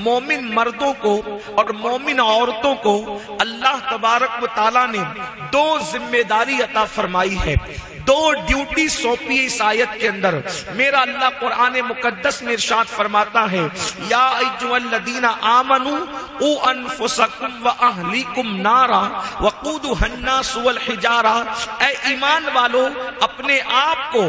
مومن مردوں کو اور مومن عورتوں کو اللہ تبارک و تعالیٰ نے دو ذمہ داری عطا فرمائی ہے، دو ڈیوٹی سونپی اس آیت کے اندر۔ میرا اللہ قرآن مقدس میں ارشاد فرماتا ہے یا ایھا الذین آمنوا قوا انفسکم واہلیکم نارا وقودھا الناس والحجارہ، اے ایمان والو اپنے آپ کو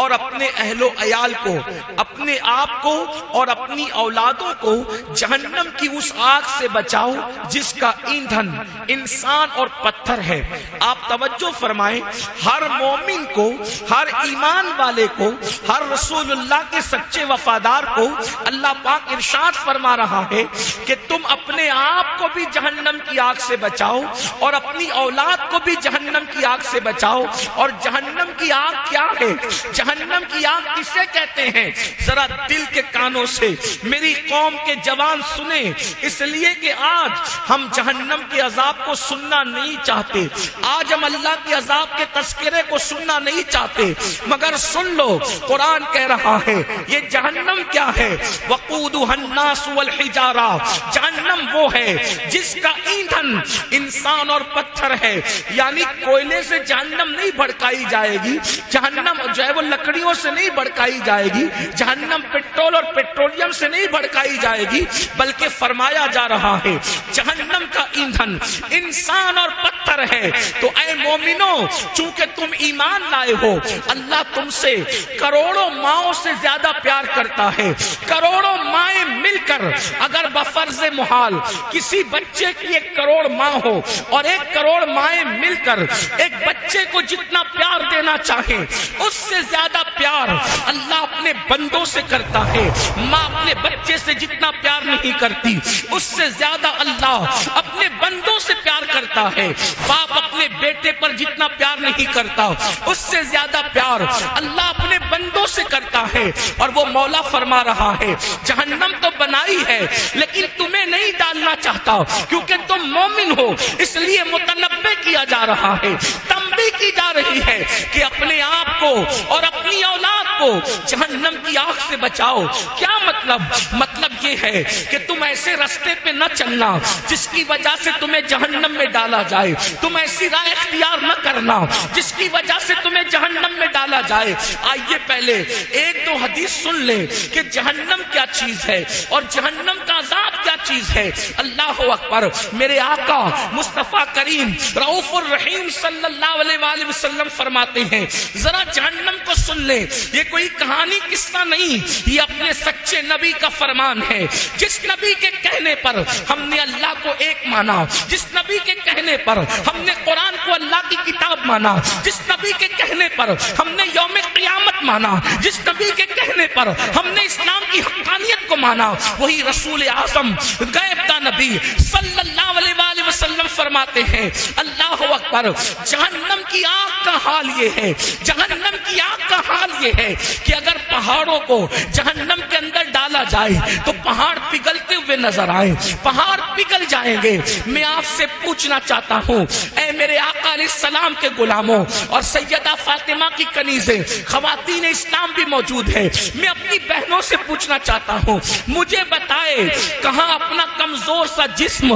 اور اپنے اہل و عیال کو، اپنے آپ کو اور اپنی اولادوں کو جہنم کی اس آگ سے بچاؤ جس کا ایندھن انسان اور پتھر ہے۔ آپ توجہ فرمائیں، ہر مومن کو، ہر ایمان والے کو، ہر رسول اللہ کے سچے وفادار کو اللہ پاک ارشاد فرما رہا ہے کہ تم اپنے آپ کو بھی جہنم کی آگ سے بچاؤ اور اپنی اولاد کو بھی جہنم کی آگ سے بچاؤ۔ اور جہنم کی آگ کیا ہے؟ جہنم کی آگ کسے کہتے ہیں؟ ذرا دل کے کانوں سے میری قوم کے جوان سنیں، اس لیے کہ آج ہم جہنم کے عذاب کو سننا نہیں چاہتے، آج ہم اللہ کے عذاب کے تذکرے کو سننا نہیں چاہتے، مگر سن لو قرآن کہہ رہا ہے یہ جہنم کیا ہے؟ وقودھا الناس والحجارہ، جہنم وہ ہے جس کا ایندھن انسان اور پتھر ہے، یعنی کوئلے سے جہنم نہیں بھڑکائی جائے گی، جہنم جو ہے وہ لکڑیوں سے نہیں بھڑکائی جائے گی، جہنم پیٹرول اور پیٹرولیم سے نہیں بھڑکائی جائے گی، بلکہ فرمایا جا رہا ہے جہنم کا ایندھن انسان اور پتھر ہے۔ تو اے مومنو، چونکہ تم ایمان لائے ہو، اللہ تم سے کروڑوں ماؤں سے زیادہ پیار کرتا ہے۔ کروڑوں مائیں مل کر اگر بفرض محال کسی بچے کی 1 کروڑ ماں ہو اور 1 کروڑ مائیں مل کر ایک بچے کو جتنا پیار دینا چاہے، اس سے زیادہ پیار اللہ اپنے بندوں سے کرتا ہے۔ ماں اپنے بچے سے جتنا پیار نہیں کرتی، اس سے زیادہ اللہ اپنے بندوں سے پیار کرتا ہے۔ باپ اپنے بیٹے پر جتنا پیار نہیں کرتا، اس سے زیادہ پیار اللہ اپنے بندوں سے کرتا ہے۔ اور وہ مولا فرما رہا ہے جہنم تو بنائی ہے لیکن تمہیں نہیں ڈالنا چاہتا، کیونکہ تم مومن ہو، اس لیے متنبہ کیا جا رہا ہے، تنبیہ کی جا رہی ہے کہ اپنے آپ کو اور اپنی اولاد کو جہنم کی آگ سے بچاؤ۔ کیا مطلب؟ مطلب یہ ہے کہ تم ایسے راستے پہ نہ چلنا جس کی وجہ سے تمہیں جہنم میں ڈالا جائے، تم ایسی راہ اختیار نہ کرنا جس کی وجہ سے تمہیں جہنم میں ڈالا جائے۔ آئیے پہلے 1-2 حدیث سن لیں کہ جہنم کیا چیز ہے اور جہنم کا عذاب کیا چیز ہے۔ اللہ اکبر، میرے آقا مصطفیٰ کریم رؤوف الرحیم صلی اللہ علیہ وآلہ وسلم فرماتے ہیں ذرا جہنم کو سن لیں، یہ کوئی کہانی قصہ نہیں، یہ اپنے سچے نبی کا فرمان ہے۔ جس نبی کے کہنے پر ہم نے اللہ کو ایک مانا، جس نبی کے کہنے پر ہم نے قرآن کو اللہ کی کتاب مانا، جس نبی کے کہنے پر ہم نے یوم قیامت مانا، جس نبی کے کہنے پر ہم نے اسلام کی حقانیت کو مانا، وہی رسول اعظم غیب دا نبی صلی اللہ علیہ وآلہ وسلم فرماتے ہیں اللہ اکبر، جہنم کی آگ کا حال یہ ہے، جہنم کی آگ کا حال یہ ہے کہ اگر پہاڑوں کو جہنم کے اندر ڈالا جائے تو پہاڑ پگھلتے ہوئے نظر آئے، پہاڑ پگھل جائیں گے۔ میں آپ سے پوچھنا چاہتا ہوں اے میرے آقا علیہ السلام کے غلاموں اور سیدہ فاطمہ کی کنیزیں، خواتین اسلام بھی موجود ہے، میں اپنی بہنوں سے پوچھنا چاہتا ہوں مجھے بتائے کہاں اپنا کمزور سا جسم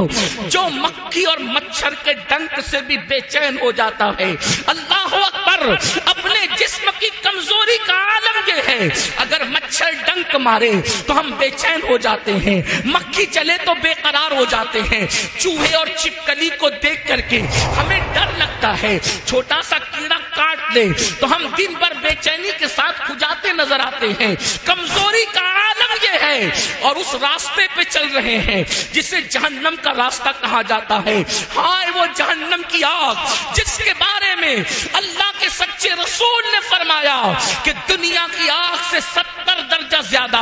جو مکھی اور مچھر کے ڈنک سے بھی بے چین ہو جاتا ہے، اللہ اکبر، اپنے جسم کی کمزوری کا عالم یہ ہے اگر مچھر ڈنک مارے تو ہم بے چین ہو جاتے ہیں، مکھی چلے تو بے قرار ہو جاتے ہیں، چوہے اور چھپکلی کو دیکھ کر کے ہمیں ڈر لگتا ہے، چھوٹا سا کیڑا کاٹ لے تو ہم دن بھر بے چینی کے ساتھ کھجاتے نظر آتے ہیں۔ کمزوری کا عالم یہ ہے اور اس راستے پہ چل رہے ہیں جسے جہنم کا راستہ کہا جاتا ہے۔ ہائے وہ جہنم کی آگ جس کے بارے میں اللہ کے سچے رسول نے فرمایا کہ دنیا کی آگ سے 70 درجہ زیادہ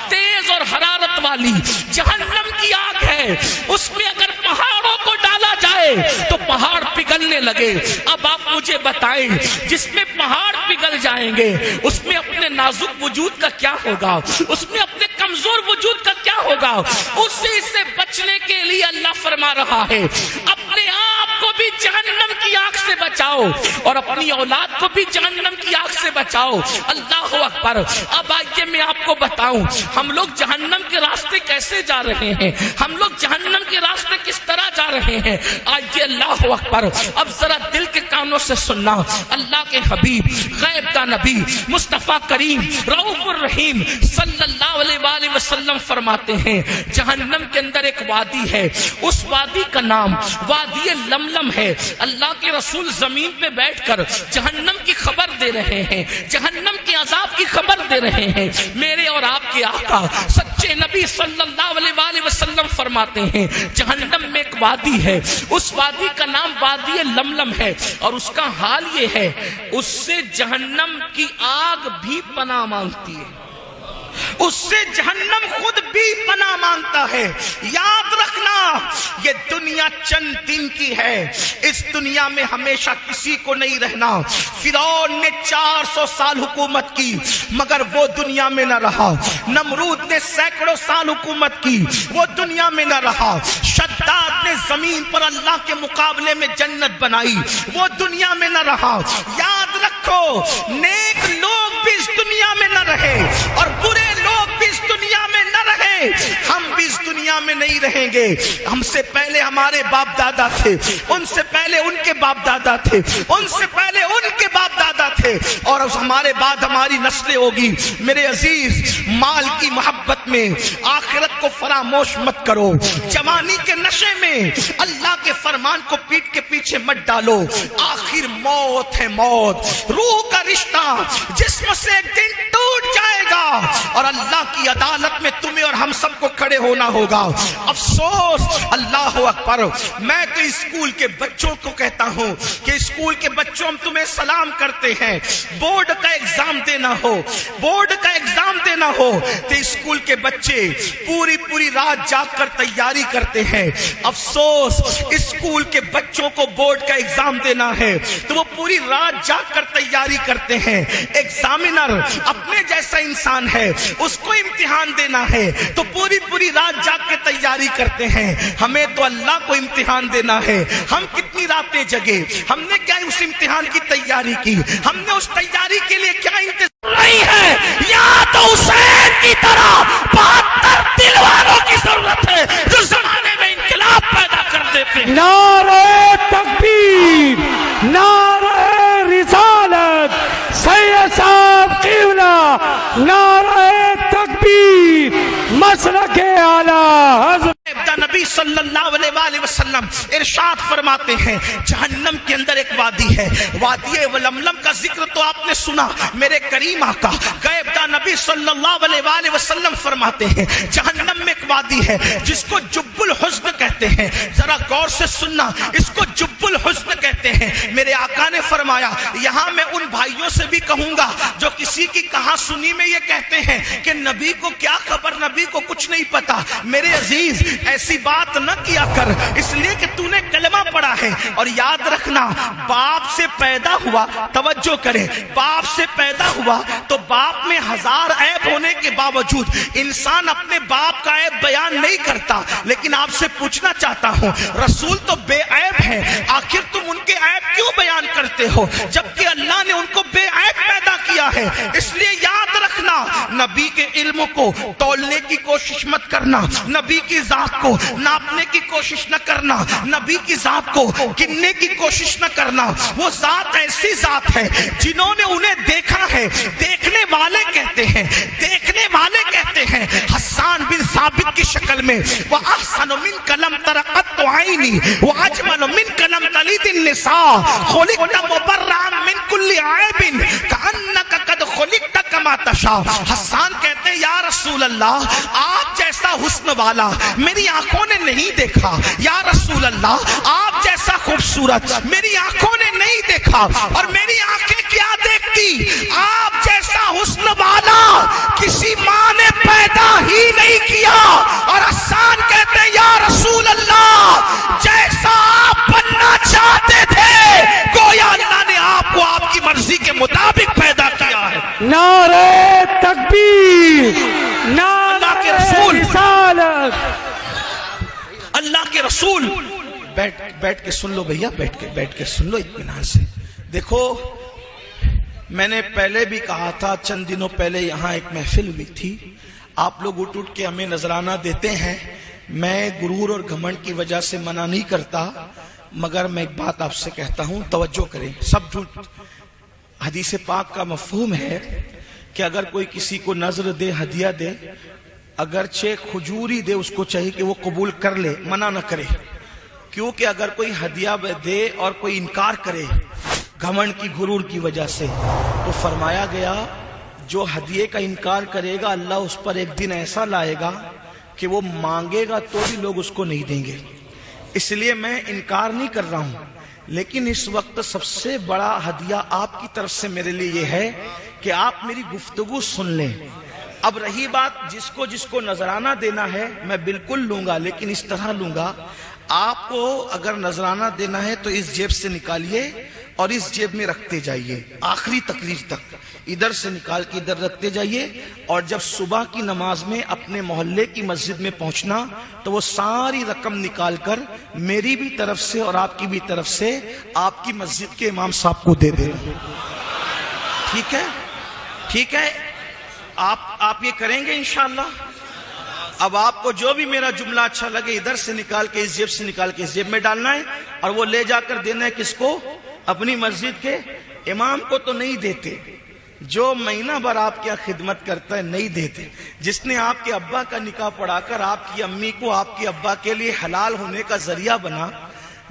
تیز اور حرارت والی جہنم کی آگ ہے، اس میں اگر پہاڑوں کو ڈالا جائے تو پہاڑ پگھلنے لگے۔ اب آپ مجھے بتائیں جس میں پہاڑ پگھل جائیں گے اس میں اپنے نازک وجود کا کیا ہوگا، اس میں اپنے کمزور وجود کا کیا ہوگا؟ اسی سے بچنے کے لیے اللہ فرما رہا ہے اپنے آپ کو بھی جہنم کی آگ سے بچاؤ اور اپنی اولاد کو بھی جہنم کی آگ سے بچاؤ. اللہ اکبر. اب آئیے میں آپ کو بتاؤں ہم لوگ جہنم کے راستے کیسے جا رہے ہیں, ہم لوگ جہنم کے راستے کس طرح جا رہے ہیں. آئیے اللہ اکبر. اب ذرا دل کے کانوں سے سننا. اللہ کے حبیب غیب کا نبی مصطفیٰ کریم رؤوف الرحیم صلی اللہ علیہ وآلہ وسلم فرماتے ہیں جہنم کے اندر ایک وادی ہے, اس وادی کا نام وادی لملم ہے. اللہ کے رسول زمین پہ بیٹھ کر جہنم کی خبر دے رہے ہیں, جہنم کے عذاب کی خبر دے رہے ہیں. میرے اور آپ کے آقا سچے نبی صلی اللہ علیہ وآلہ وسلم فرماتے ہیں جہنم میں ایک وادی ہے, اس وادی کا نام وادی لملم ہے, اور اس کا حال یہ ہے اس سے جہنم کی آگ بھی پناہ مانگتی ہے, اس سے جہنم خود بھی پناہ مانگتا ہے. یاد رکھنا یہ دنیا چند دن کی ہے, اس دنیا میں ہمیشہ کسی کو نہیں رہنا. فرعون نے 400 سال حکومت کی مگر وہ دنیا میں نہ رہا. نمرود نے سینکڑوں سال حکومت کی, وہ دنیا میں نہ رہا. شداد نے زمین پر اللہ کے مقابلے میں جنت بنائی, وہ دنیا میں نہ رہا. یاد رکھو نیک لوگ بھی اس دنیا میں نہ رہے اور برے لوگ بھی اس دنیا میں نہ رہے. ہم بھی اس دنیا میں نہیں رہیں گے. ہم سے پہلے ہمارے باپ دادا تھے, ان سے پہلے ان کے باپ دادا تھے, ان سے پہلے ان کے باپ دادا تھے, اور ہمارے بعد ہماری نسلیں ہوگی. میرے عزیز مال کی محبت میں آخرت کو فراموش مت کرو. جوانی کے نشے میں اللہ کے فرمان کو پیٹ کے پیچھے مت ڈالو. آخر موت ہے موت. روح کا رشتہ جسم سے ایک دن ٹوٹ جائے گا اور اللہ کی عدالت میں تمہیں اور ہم سب کو کھڑے ہونا ہوگا. افسوس. اللہ اکبر. میں تو اسکول کے بچوں کو کہتا ہوں کہ اسکول کے بچوں ہم تمہیں سلام کرتے ہیں. بورڈ کا ایگزام دینا ہو, بورڈ کا ایگزام دینا ہو تو اسکول کے بچے پوری رات جاگ کر تیاری کرتے ہیں. افسوس اسکول کے بچوں کو بورڈ کا ایگزام دینا ہے تو وہ پوری رات جاگ کر تیاری کرتے ہیں. ایگزامینر اپنے جیسا انسان ہے, اس کو امتحان دینا ہے تو پوری رات جاگ کے تیاری کرتے ہیں. ہمیں تو اللہ کو امتحان دینا ہے. ہم کتنی راتیں جگے, ہم نے کیا اس امتحان کی تیاری کی, ہم نے اس تیاری کے لیے کیا انتظار نہیں ہے. یا تو حسین کی طرح 72 دل والوں کی ضرورت ہے جو زمانے میں انقلاب پیدا کر دیتے ہیں. نعرہ تکبیر, نعرہ رسالت, سید صاحب قبلہ, نعرہ تکبیر, مسلک اعلیٰ حضرت نبی صلی اللہ علیہ وآلہ وسلم ارشاد فرماتے ہیں جہنم کے اندر ایک وادی ہے, وادی لملم کا ذکر تو آپ نے سنا. میرے کریم آقا غیب دا نبی صلی اللہ علیہ وآلہ وسلم فرماتے ہیں جہنم میں ایک وادی ہے جس کو جب الحزن کہتے ہیں. ذرا غور سے سننا, اس کو جب الحزن کہتے ہیں. میرے آقا نے فرمایا یہاں میں ان بھائیوں سے بھی کہوں گا جو کسی کی کہاں سنی میں یہ کہتے ہیں کہ نبی کو کیا خبر, نبی کو کچھ نہیں پتا. میرے عزیز ایسی بات نہ کیا کر, اس لیے کہ تو نے کلمہ پڑھا ہے. اور یاد رکھنا باپ سے پیدا ہوا, توجہ کریں, باپ سے پیدا ہوا تو باپ میں 1000 عیب ہونے کے باوجود انسان اپنے باپ کا عیب بیان نہیں کرتا. لیکن آپ سے پوچھنا چاہتا ہوں رسول تو بے عیب ہیں, آخر تم ان کے عیب کیوں بیان کرتے ہو جبکہ اللہ نے ان کو بے عیب پیدا کیا ہے. اس لیے یاد رکھنا نبی کے علم کو تولنے کی کوشش مت کرنا, نبی کی ذات کو ناپنے کی کوشش نہ کرنا, نبی کی ذات کو گننے کی کوشش نہ کرنا. وہ ذات ایسی ذات ہے جنہوں نے انہیں دیکھا ہے. دیکھنے والے کہتے ہیں, دیکھنے والے کہتے ہیں حسان بن ثابت کی شکل میں وَأَحْسَنُ مِنْكَ لَمْ تَرَ قَطُّ عَيْنِي وَأَجْمَلُ مِنْكَ لَمْ تَلِدِ النِّسَاءُ خُلِقْتَ مُبَرَّأً مِنْ كُلِّ عَيْبٍ كَأَنَّكَ قَدْ خُلِقْتَ كَمَا تَشَاءُ. حسان کہتے ہیں یا رسول اللہ آپ جیسا حسن والا میری آنکھوں نے نہیں دیکھا. یا رسول اللہ آپ جیسا خوبصورت میری آنکھوں نے نہیں دیکھا, اور میری آنکھیں کیا دیکھتی, آپ جیسا حسن والا کسی ماں نے پیدا ہی نہیں کیا. اور حسان کہتے ہیں یا رسول اللہ جیسا آپ بننا چاہتے تھے گویا اللہ نے آپ کو آپ کی مرضی کے مطابق پیدا کیا ہے. نعرہ تکبیر, نعرہ اللہ کے رسول, رسالت. اللہ کے رسول بیٹھ کے سن لو بھیا، بیٹھ کے سن لو اطمینان سے. دیکھو میں نے پہلے بھی کہا تھا، چند دنوں پہلے یہاں ایک محفل ہوئی تھی، آپ لوگ اٹھ کے ہمیں نذرانہ دیتے ہیں. میں غرور اور گھمنڈ کی وجہ سے منع نہیں کرتا، مگر میں ایک بات آپ سے کہتا ہوں، توجہ کریں. سب جھوٹ. حدیث پاک کا مفہوم ہے کہ اگر کوئی کسی کو نذر دے، ہدیہ دے، اگرچہ کھجوری دے، اس کو چاہیے کہ وہ قبول کر لے، منع نہ کرے. کیونکہ اگر کوئی ہدیہ دے اور کوئی انکار کرے گھمنڈ کی، غرور کی وجہ سے، تو فرمایا گیا جو ہدیے کا انکار کرے گا اللہ اس پر ایک دن ایسا لائے گا کہ وہ مانگے گا تو بھی لوگ اس کو نہیں دیں گے. اس لیے میں انکار نہیں کر رہا ہوں، لیکن اس وقت سب سے بڑا ہدیہ آپ کی طرف سے میرے لیے یہ ہے کہ آپ میری گفتگو سن لیں. اب رہی بات جس کو نذرانہ دینا ہے میں بالکل لوں گا، لیکن اس طرح لوں گا. آپ کو اگر نذرانہ دینا ہے تو اس جیب سے نکالیے اور اس جیب میں رکھتے جائیے آخری تقریر تک. ادھر سے نکال کے ادھر رکھتے جائیے، اور جب صبح کی نماز میں اپنے محلے کی مسجد میں پہنچنا تو وہ ساری رقم نکال کر میری بھی طرف سے اور آپ کی بھی طرف سے آپ کی مسجد کے امام صاحب کو دے دینا. ٹھیک ہے؟ ٹھیک ہے، آپ یہ کریں گے انشاءاللہ. اب آپ کو جو بھی میرا جملہ اچھا لگے ادھر سے نکال کے اس جیب سے نکال کے اس جیب میں ڈالنا ہے، اور وہ لے جا کر دینا ہے کس کو؟ اپنی مسجد کے امام کو. تو نہیں دیتے، جو مہینہ بھر آپ کیا خدمت کرتا ہے نہیں دیتے. جس نے آپ کے ابا کا نکاح پڑھا کر آپ کی امی کو آپ کے ابا کے لیے حلال ہونے کا ذریعہ بنا،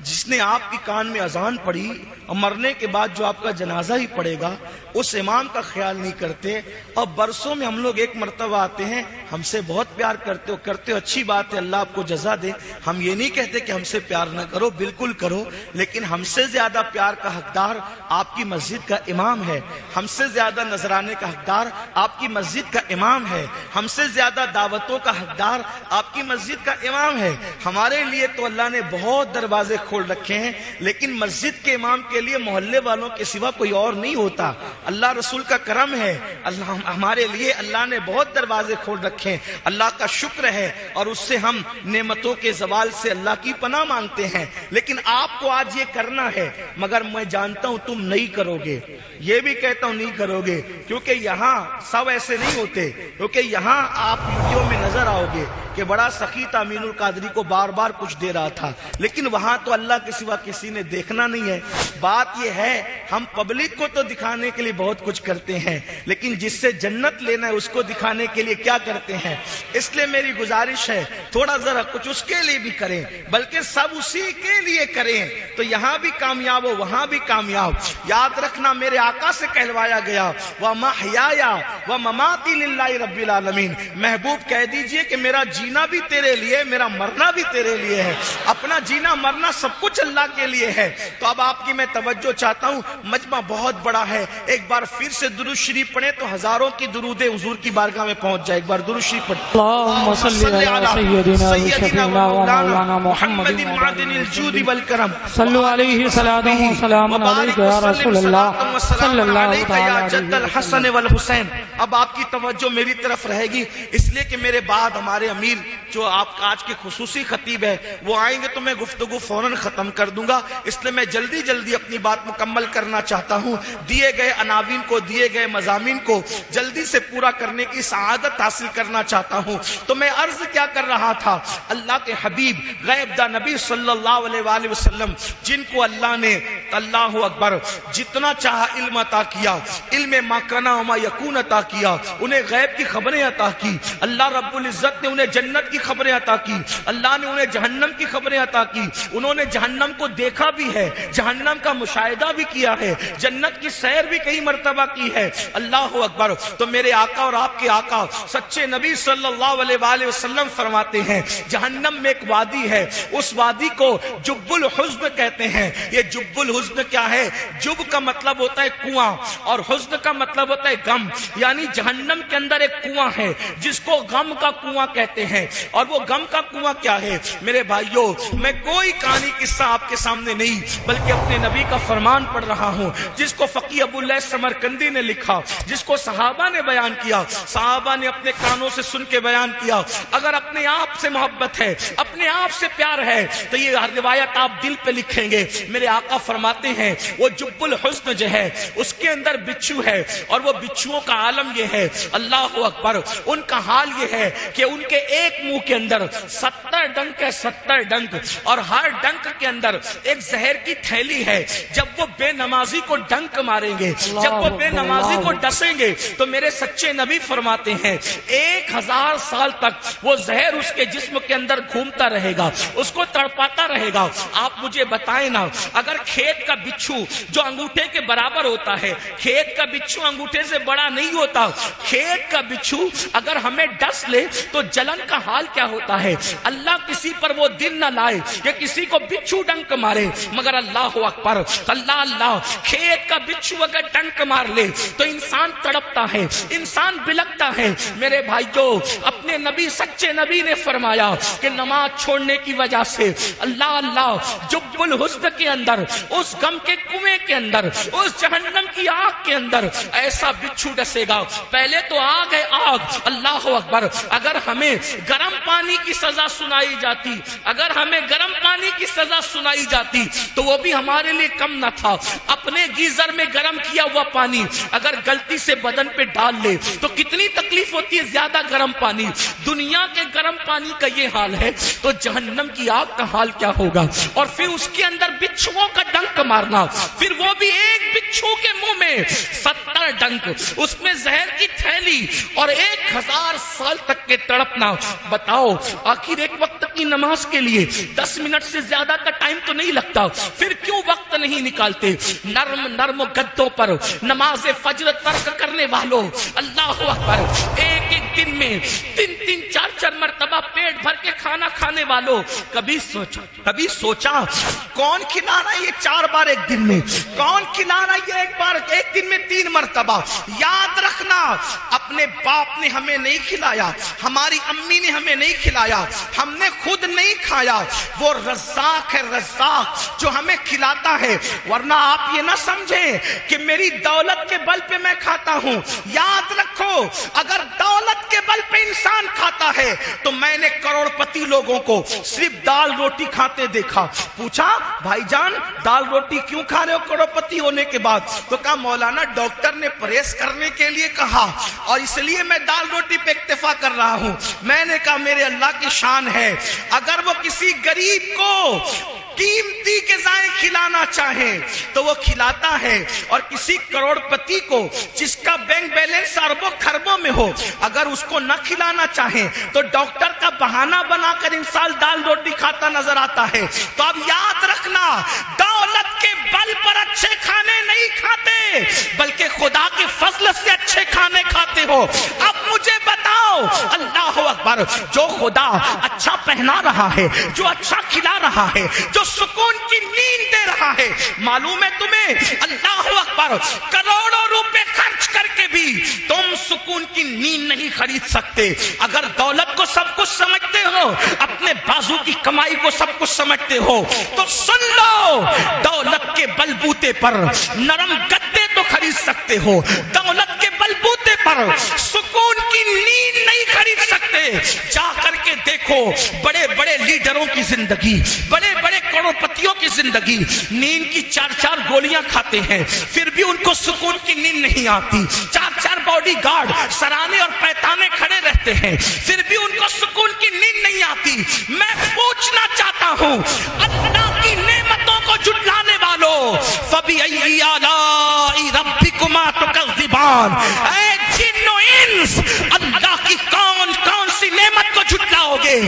جس نے آپ کی کان میں اذان پڑھی اور مرنے کے بعد جو آپ کا جنازہ ہی پڑے گا، اس امام کا خیال نہیں کرتے. اور برسوں میں ہم لوگ ایک مرتبہ آتے ہیں، ہم سے بہت پیار کرتے ہو، اچھی بات ہے، اللہ آپ کو جزا دے. ہم یہ نہیں کہتے کہ ہم سے پیار نہ کرو، بالکل کرو، لیکن ہم سے زیادہ پیار کا حقدار آپ کی مسجد کا امام ہے. ہم سے زیادہ نذرانے کا حقدار آپ کی مسجد کا امام ہے. ہم سے زیادہ دعوتوں کا حقدار آپ کی مسجد کا امام ہے. ہمارے لیے تو اللہ نے بہت دروازے کھول رکھے ہیں، لیکن مسجد کے امام کے لیے محلے والوں کے سوا کوئی اور نہیں ہوتا. اللہ رسول کا کرم ہے، ہمارے لیے اللہ نے بہت دروازے کھول رکھے ہیں. اللہ کا شکر ہے، اور اس سے ہم نعمتوں کے زوال سے اللہ کی پناہ مانگتے ہیں. لیکن آپ کو آج یہ کرنا ہے، مگر میں جانتا ہوں تم نہیں کرو گے. یہ بھی کہتا ہوں نہیں کرو گے، کیونکہ یہاں سب ایسے نہیں ہوتے. کیونکہ یہاں آپ ویڈیو میں نظر آؤ گے کہ بڑا سخی تھا، امین القادری کو بار بار کچھ دے رہا تھا، لیکن وہاں تو اللہ کے سوا کسی نے دیکھنا نہیں ہے. بات یہ ہے ہم پبلک کو تو دکھانے کے لیے بہت کچھ کرتے ہیں، لیکن جس سے جنت لینا ہے اس کو دکھانے کے لیے کیا کرتے ہیں. اس لیے میری گزارش ہے تھوڑا ذرا کچھ اس کے لیے بھی کریں، بلکہ سب اسی کے لیے کریں، تو یہاں بھی کامیاب ہو وہاں بھی کامیاب. یاد رکھنا میرے آقا سے کہلوایا گیا وَمَحْيَايَ وَمَمَاتِي لِلَّهِ رَبِّ الْعَالَمِينَ. محبوب کہہ دیجئے کہ میرا جینا بھی تیرے لیے، میرا مرنا بھی تیرے لیے ہے. اپنا جینا مرنا سب کچھ اللہ کے لیے ہے. تو اب آپ کی میں توجہ چاہتا ہوں، مجمع بہت بڑا ہے. ایک بار پھر سے درود شریف پڑھیں تو ہزاروں کی درود حضور کی بارگاہ میں پہنچ جائے. ایک بار درود شریف پڑھیں. اللهم صل على سيدنا ومولانا محمد معدن الجود والکرم. صلوا عليه صلاة وسلام عليك يا رسول الله صلى الله تعالى یا جد الحسن والحسین. اب آپ کی توجہ میری طرف رہے گی، اس لیے کہ میرے بعد ہمارے امیر جو آپ کا آج کے خصوصی خطیب ہے وہ آئیں گے تو میں گفتگو فوراً ختم کر دوں گا. اس لیے میں جلدی اپنی بات مکمل کرنا چاہتا ہوں. دیے گئے عناوین کو، دیے گئے مضامین کو جلدی سے پورا کرنے کی سعادت حاصل کرنا چاہتا ہوں. تو میں عرض کیا کر رہا تھا، اللہ کے حبیب غیب دا نبی صلی اللہ علیہ وآلہ وسلم، جن کو اللہ نے اللہ اکبر جتنا چاہا علم عطا کیا، علم ما کنا و ما یکون عطا کیا، انہیں غیب کی خبریں عطا کی. اللہ رب العزت نے انہیں جنت کی خبریں عطا کی، اللہ نے انہیں جہنم کی خبریں عطا کی. انہوں نے جہنم کو دیکھا بھی ہے، جہنم کا مشاہدہ بھی کیا ہے، جنت کی سیر بھی کئی مرتبہ کی ہے. اللہ اکبر. تو میرے آقا اور آپ کے آقا سچے نبی صلی اللہ علیہ وآلہ وسلم فرماتے ہیں جہنم میں ایک وادی ہے، اس وادی کو جب الحزن کہتے ہیں. یہ جب الحزن کیا ہے؟ جب کا مطلب ہوتا ہے کنواں، اور حزن کا مطلب ہوتا ہے غم. یعنی جہنم کے اندر ایک کنواں ہے جس کو غم کا کنواں کہتے ہیں. اور وہ غم کا کنواں کیا ہے میرے بھائیوں؟ میں کوئی کہانی قرآنی قصہ آپ کے سامنے نہیں بلکہ اپنے نبی کا فرمان پڑھ رہا ہوں، جس کو فقیہ ابو اللہ سمرقندی نے لکھا، جس کو صحابہ نے بیان کیا، صحابہ نے اپنے کانوں سے سن کے بیان کیا۔ اگر اپنے آپ سے محبت ہے، اپنے آپ سے پیار ہے تو یہ روایت آپ دل پہ لکھیں گے۔ میرے آقا فرماتے ہیں وہ جب الحسن جو ہے اس کے اندر بچھو ہے، اور وہ بچھوؤں کا عالم یہ ہے، اللہ اکبر، ان کا حال یہ ہے کہ ان کے ایک منہ کے اندر 70 ڈنک ہے، 70 ڈنک، اور ہر ڈنک کے اندر ایک زہر کی تھیلی ہے۔ جب وہ بے نمازی کو ڈنک ماریں گے، جب وہ بے نمازی کو ڈسیں گے تو میرے سچے نبی فرماتے ہیں 1000 سال تک وہ زہر اس کے جسم کے اندر گھومتا رہے گا، اس کو تڑپاتا رہے گا۔ آپ مجھے بتائیں نا، اگر کھیت کا بچھو جو انگوٹھے کے برابر ہوتا ہے، کھیت کا بچھو انگوٹھے سے بڑا نہیں ہوتا، کھیت کا بچھو اگر ہمیں ڈس لے تو جلن کا حال کیا ہوتا ہے۔ اللہ کسی پر وہ دن نہ لائے کہ کسی کو بچھو ڈنک مارے، مگر اللہ اکبر، اللہ اللہ، کھیت کا بچھو اگر ڈنک مار لے تو انسان تڑپتا ہے، انسان بلکتا ہے۔ میرے بھائیو، اپنے نبی سچے نبی نے فرمایا کہ نماز چھوڑنے کی وجہ سے اللہ اللہ جب الحسن کے اندر، اس غم کے کنویں کے اندر، اس جہنم کی آگ کے اندر ایسا بچھو ڈسے گا۔ پہلے تو آگ ہے، آگ، اللہ اکبر۔ اگر ہمیں گرم پانی کی سزا سنائی جاتی، اگر ہمیں گرم پانی کی سزا سنائی جاتی تو وہ بھی ہمارے لیے کم نہ تھا۔ اپنے گیزر میں گرم کیا ہوا پانی اگر غلطی سے بدن پہ ڈال لے تو کتنی تکلیف ہوتی ہے، زیادہ گرم پانی۔ دنیا کے گرم پانی کا یہ حال ہے تو جہنم کی آگ کا حال کیا ہوگا؟ اور پھر اس کے اندر بچھوؤں کا ڈنک مارنا، پھر وہ بھی ایک بچھو کے منہ میں 70 ڈنک، اس میں زہر کی تھیلی، اور 1000 سال تک کے تڑپنا۔ بتاؤ، آخر ایک وقت کی نماز کے لیے 10 منٹ سے زیادہ کا ٹائم تو نہیں لگتا، پھر کیوں وقت نہیں نکالتے؟ نرم نرم گدوں پر نماز فجر ترک کرنے والوں، اللہ اکبر، ایک ایک دن میں 3 4 مرتبہ پیٹ بھر کے کھانا کھانے والوں، کبھی سوچا کون کھلانا یہ 4 بار ایک دن میں؟ کون کھلانا یہ ایک دن میں 3 مرتبہ؟ یاد رکھنا، اپنے باپ نے ہمیں نہیں کھلایا، ہماری امی نے ہمیں نہیں کھلایا، ہم نے خود نہیں کھایا، وہ رزاق ہے، رزاق جو ہمیں کھلاتا ہے۔ ورنہ آپ یہ نہ سمجھیں کہ میری دولت کے بل پہ میں کھاتا ہوں۔ یاد رکھو، اگر دولت کے بل پہ انسان کھاتا ہے تو میں نے کروڑ پتی لوگوں کو صرف دال روٹی کھاتے دیکھا۔ پوچھا بھائی جان دال روٹی کیوں کھا رہے ہو کروڑ پتی ہونے کے بعد؟ تو کہا مولانا ڈاکٹر نے پرہیز کرنے کے لیے کہا اور اس لیے میں دال روٹی پہ اکتفا کر رہا ہوں۔ میں نے کہا میرے اللہ کی شان ہے، اگر وہ کسی غریب کو قیمتی غذائیں کھلانا چاہے تو وہ کھلاتا ہے، اور کسی کروڑ پتی کو جس کا بینک بیلنس اربوں خربوں میں ہو اگر اس کو نہ کھلانا چاہے تو ڈاکٹر کا بہانہ بنا کر انسان دال روٹی کھاتا نظر آتا ہے۔ تو اب یاد رکھنا، دولت کے بل پر اچھے کھانے نہیں کھاتے بلکہ خدا کے فضل سے اچھے کھانے کھاتے ہو۔ اب مجھے بتاؤ، اللہ اکبر، جو خدا اچھا پہنا رہا ہے، جو اچھا کھلا رہا ہے، جو سکون کی نیند دے رہا ہے، معلوم ہے تمہیں اللہ اکبر کروڑوں روپے خرچ کر کے بھی تم سکون کی نیند نہیں خرید سکتے۔ اگر دولت کو سب کچھ سمجھتے ہو، اپنے بازو کی کمائی کو سب کچھ سمجھتے ہو تو سن لو، دولت کے بلبوتے پر نرم گدے تو خرید سکتے ہو، دولت کے بلبوتے پر سکون کی نیند نہیں خرید سکتے۔ جا کر کے دیکھو بڑے بڑے لیڈروں کی زندگی، بڑے بڑے کروڑ پتیوں کی زندگی، نیند کی 4 گولیاں کھاتے ہیں پھر بھی ان کو سکون کی نیند نہیں آتی۔ 4 باڈی گارڈ سرانے اور پیتانے کھڑے رہتے ہیں پھر بھی ان کو سکون کی نیند نہیں آتی۔ میں پوچھنا چاہتا ہوں، اللہ کی نعمتوں کو جھٹلانے والوں، فَبِأَيِّ آلَاءِ رَبِّكُمَا تُكَذِّبَانِ، اے جن و انس، اللہ کی کون سی نعمت کو جھٹلاؤ گے؟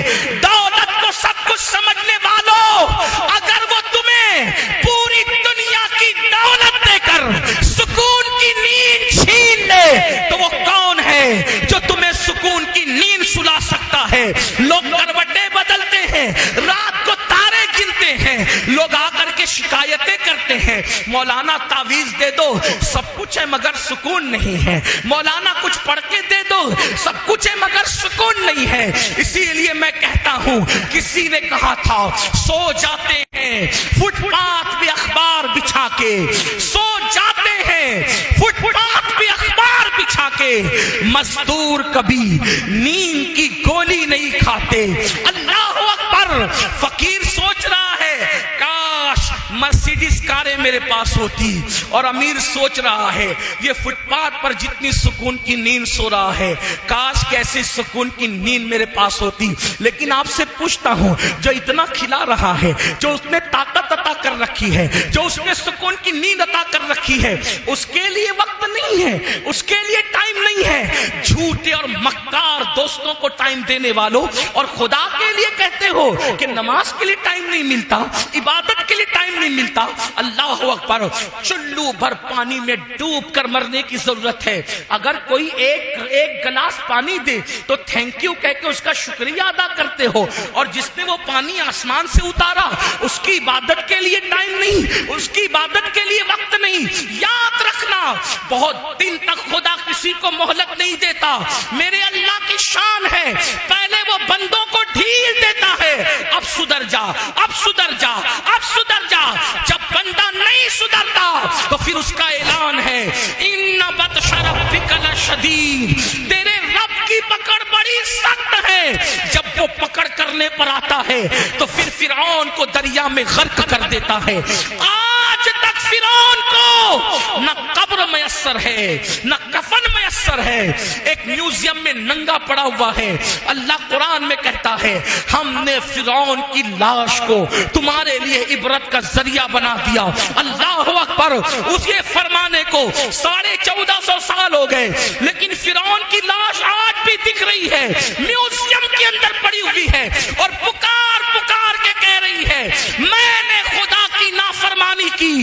دولت کو سب کچھ سمجھنے والوں، اگر وہ تمہیں پوری دنیا کی دولت دے کر سکون کی نیند چھین لے تو وہ کون ہے جو تمہیں سکون کی نیند سلا سکتا ہے؟ لوگ کروٹیں بدلتے ہیں، رات کو تارے گنتے ہیں، لوگ آ کر کے شکایتیں کرتے ہیں، مولانا تعویذ دے دو سب کچھ ہے مگر سکون نہیں ہے، مولانا کچھ پڑھ کے دے دو سب کچھ ہے مگر سکون نہیں ہے۔ اسی لیے میں کہتا ہوں، کسی نے کہا تھا سو جاتے ہیں ہیں فٹ پاتھ پہ اخبار بچھا کے، سو جاتے ہیں فٹ پاتھ پہ اخبار بچھا کے، مزدور کبھی نیند کی گولی نہیں کھاتے۔ اللہ اکبر۔ فقیر سوچ رہا ہے کاش مرسیڈیز کاریں میرے پاس ہوتی، اور امیر سوچ رہا ہے یہ فٹ پاتھ پر جتنی سکون کی نیند سو رہا ہے کاش کیسی سکون کی نیند میرے پاس ہوتی۔ لیکن آپ سے پوچھتا ہوں، جو اتنا کھلا رہا ہے، جو اس نے طاقت عطا کر رکھی ہے، جو اس نے سکون کی نیند عطا کر رکھی ہے، اس کے لیے وقت نہیں ہے، اس کے لیے ٹائم نہیں ہے۔ جھوٹے اور مکار دوستوں کو ٹائم دینے والوں، اور خدا کے لیے کہتے ہو کہ نماز کے لیے ٹائم نہیں ملتا، عبادت کے لیے ٹائم نہیں ملتا۔ اللہ اکبر۔ چلو بھر پانی میں ڈوب کر مرنے کی ضرورت ہے۔ اگر کوئی ایک گلاس پانی دے تو تھینک یو کہہ کے اس کا شکریہ ادا کرتے ہو، اور جس نے وہ پانی آسمان سے اتارا اس کی عبادت کے لیے ٹائم نہیں، اس کی عبادت کے لیے وقت نہیں۔ یاد رکھنا، بہت دن تک خدا کسی کو مہلت نہیں دیتا۔ میرے اللہ کی شان ہے، پہلے وہ بندوں کو ڈھیل دیتا ہے، اب سدھر جا، اب سدھر جا، اب سدھر جا۔ جب بندہ نہیں سدھرتا تو پھر اس کا اعلان ہے ان بطش ربک لشدید، تیرے رب کی پکڑ بڑی سخت ہے۔ جب وہ پکڑ کرنے پر آتا ہے تو پھر فرعون کو دریا میں غرق کر دیتا ہے۔ آج تک فرعون کو نہ قبر میسر ہے نہ کفن میسر ہے، ایک میوزیم میں ننگا پڑا ہوا ہے۔ اللہ قرآن میں کہتا ہے ہم نے فرعون کی لاش کو تمہارے لیے عبرت کا ذریعہ بنا دیا۔ اللہ اکبر۔ اس یہ فرمانے کو 1450 سال ہو گئے، لیکن فرعون کی لاش آج بھی دکھ رہی ہے، میوزیم کے اندر پڑی ہوئی ہے، اور پکار پکار کے کہہ رہی ہے میں نے خدا کی نافرمانی کی،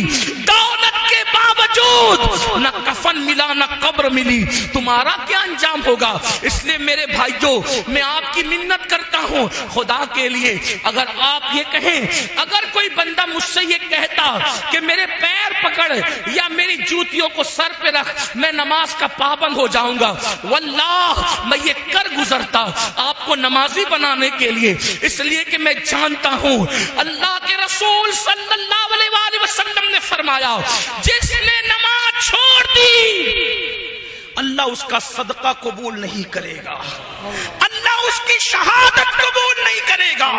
دولت کے باوجود نہ کفن ملا نہ قبر ملی، تمہارا کیا انجام ہوگا؟ اس لیے میرے بھائیوں، میں آپ کی منت کرتا ہوں خدا کے لیے، اگر آپ یہ کہیں، اگر کوئی بندہ مجھ سے یہ کہتا کہ میرے پیر پکڑ یا میری جوتیوں کو سر پہ رکھ میں نماز کا پابند ہو جاؤں گا، واللہ میں یہ کر گزرتا آپ کو نمازی بنانے کے لیے، اس لیے کہ میں جانتا ہوں اللہ کے رسول صلی اللہ علیہ وآلہ وسلم نے فرمایا جس نے نماز چھوڑ دی اللہ اس کا صدقہ قبول نہیں کرے گا، اللہ اس کی شہادت قبول نہیں کرے گا۔